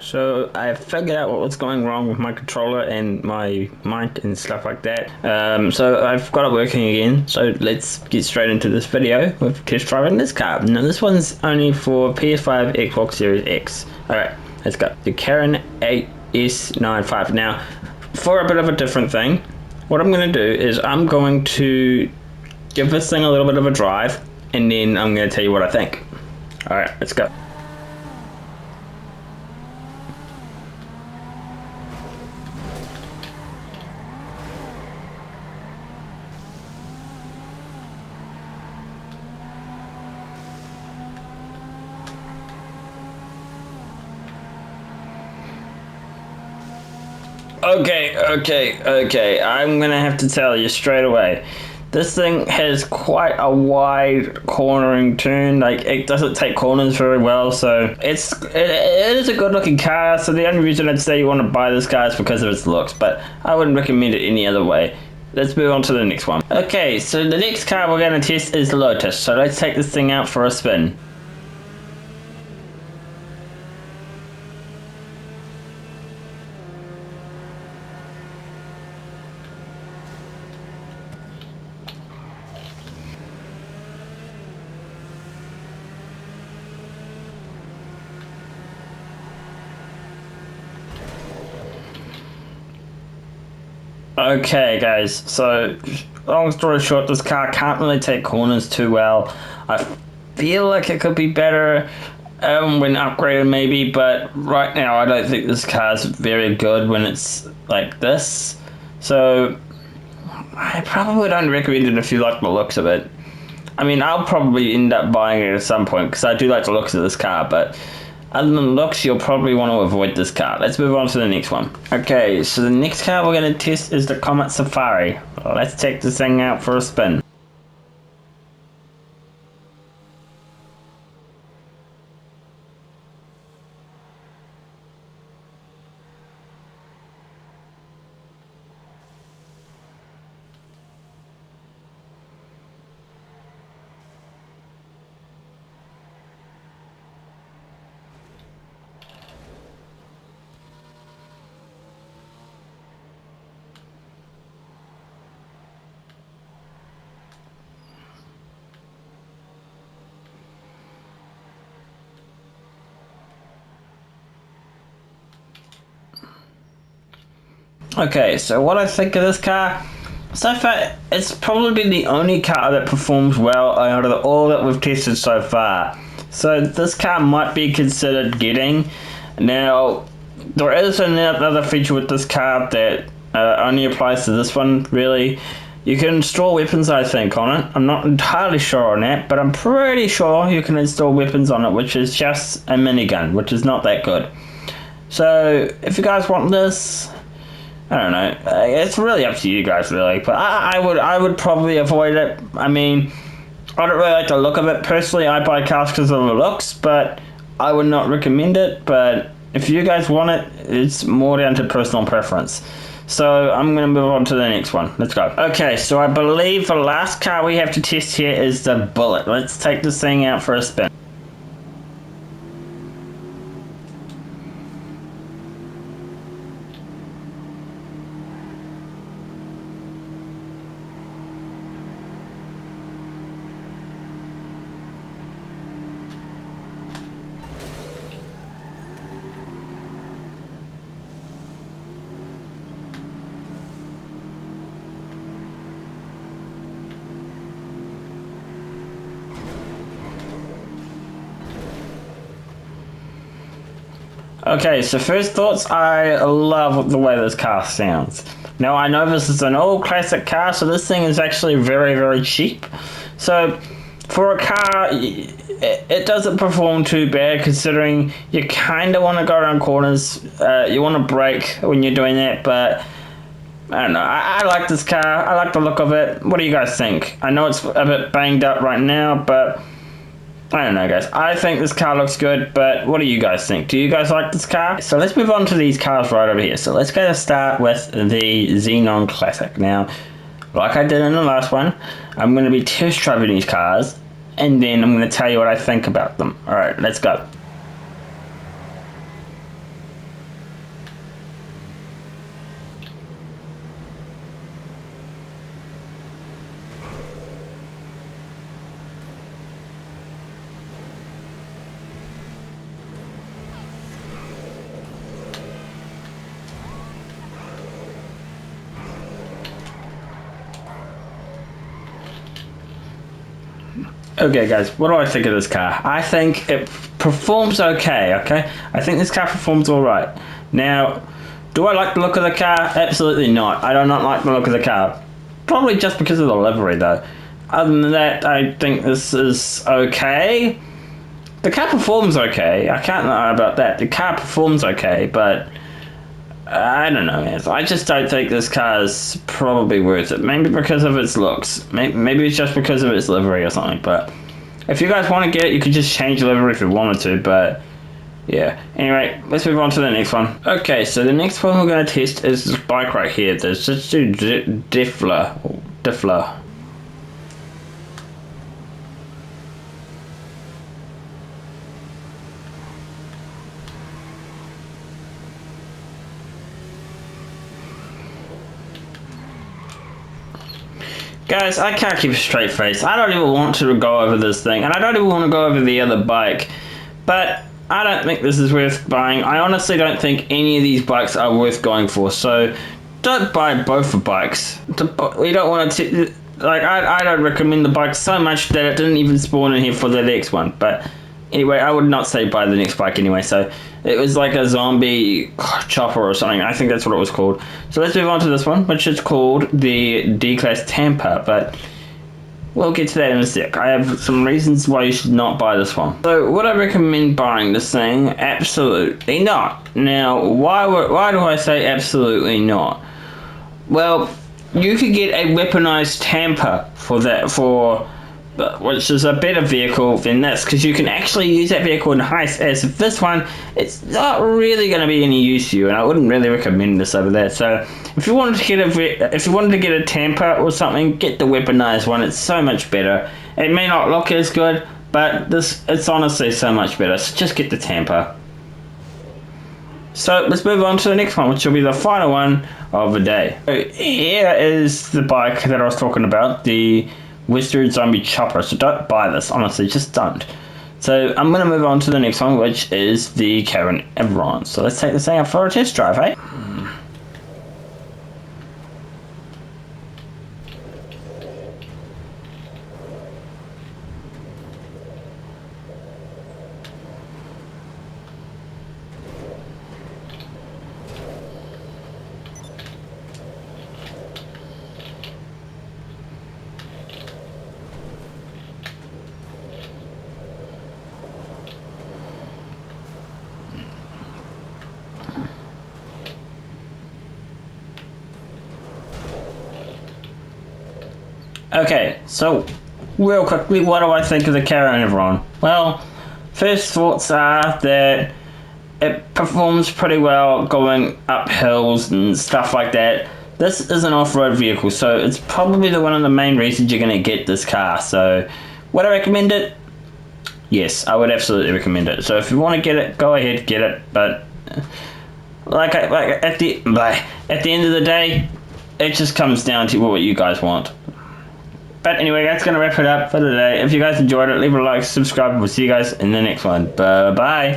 So I figured out what was going wrong with my controller and my mic and stuff like that. So I've got it working again. So let's get straight into this video with test driving this car. Now this one's only for PS5, Xbox Series X. Alright, let's go. The Karin 8S95. Now, for a bit of a different thing, what I'm going to do is I'm going to give this thing a little bit of a drive, and then I'm going to tell you what I think. Alright, let's go. Okay. I'm gonna have to tell you straight away. This thing has quite a wide cornering turn. Like, it doesn't take corners very well, so it is a good looking car. So the only reason I'd say you want to buy this car is because of its looks, but I wouldn't recommend it any other way. Let's move on to the next one. Okay, so the next car we're gonna test is the Lotus. So let's take this thing out for a spin. Okay, guys, so long story short, this car can't really take corners too well. I feel like it could be better when upgraded, maybe, but right now I don't think this car is very good when it's like this. So I probably don't recommend it if you like the looks of it. I mean, I'll probably end up buying it at some point because I do like the looks of this car, but other than looks, you'll probably want to avoid this car. Let's move on to the next one. Okay, so the next car we're going to test is the Comet Safari. Let's take this thing out for a spin. Okay, so what I think of this car, so far it's probably the only car that performs well out of all that we've tested so far. So this car might be considered getting. Now, there is another feature with this car that only applies to this one, really. You can install weapons, I think, on it. I'm not entirely sure on that, but I'm pretty sure you can install weapons on it, which is just a minigun, which is not that good. So, if you guys want this, I don't know. It's really up to you guys, really. But I would probably avoid it. I mean, I don't really like the look of it. Personally, I buy cars because of the looks, but I would not recommend it. But if you guys want it, it's more down to personal preference. So I'm going to move on to the next one. Let's go. Okay, so I believe the last car we have to test here is the Bullet. Let's take this thing out for a spin. Okay, so first thoughts, I love the way this car sounds. Now, I know this is an old classic car, so this thing is actually very, very cheap. So, for a car, it doesn't perform too bad considering you kind of want to go around corners. You want to brake when you're doing that, but I don't know. I like this car. I like the look of it. What do you guys think? I know it's a bit banged up right now, but I don't know, guys. I think this car looks good, but what do you guys think? Do you guys like this car? So let's move on to these cars right over here. So let's go to start with the Xenon Classic. Now, like I did in the last one, I'm going to be test driving these cars, and then I'm going to tell you what I think about them. Alright, let's go. Okay, guys, what do I think of this car? I think it performs okay, okay? I think this car performs alright. Now, do I like the look of the car? Absolutely not. I do not like the look of the car. Probably just because of the livery, though. Other than that, I think this is okay. The car performs okay. I can't lie about that. The car performs okay, but I don't know, man. I just don't think this car is probably worth it. Maybe because of its looks. Maybe it's just because of its livery or something. But if you guys want to get it, you could just change the livery if you wanted to. But yeah. Anyway, let's move on to the next one. Okay, so the next one we're going to test is this bike right here. The Suzuki Diffler. Guys, I can't keep a straight face. I don't even want to go over this thing, and I don't even want to go over the other bike. But I don't think this is worth buying. I honestly don't think any of these bikes are worth going for. So don't buy both the bikes. We don't want to. Like, I don't recommend the bike so much that it didn't even spawn in here for the next one. But anyway, I would not say buy the next bike anyway. So it was like a zombie chopper or something. I think that's what it was called. So let's move on to this one, which is called the D-Class Tampa. But we'll get to that in a sec. I have some reasons why you should not buy this one. So would I recommend buying this thing? Absolutely not. Now, why do I say absolutely not? Well, you could get a weaponized Tampa for that, which is a better vehicle than this, because you can actually use that vehicle in heist. As if this one, it's not really going to be any use to you, and I wouldn't really recommend this over there. So if you wanted to get a Tampa or something, get the weaponized one. It's so much better. It may not look as good, but it's honestly so much better. So just get the Tampa. So let's move on to the next one, which will be the final one of the day. So here is the bike that I was talking about, the Wizard Zombie Chopper. So don't buy this, honestly, just don't. So I'm going to move on to the next one, which is the Karin Everon. So let's take this thing out for a test drive, eh? Okay, so real quickly, what do I think of the Karin Everon? Well, first thoughts are that it performs pretty well going up hills and stuff like that. This is an off-road vehicle, so it's probably one of the main reasons you're going to get this car. So would I recommend it? Yes, I would absolutely recommend it. So if you want to get it, go ahead, get it. But at the end of the day, it just comes down to what you guys want. But anyway, that's going to wrap it up for today. If you guys enjoyed it, leave a like, subscribe, and we'll see you guys in the next one. Bye-bye.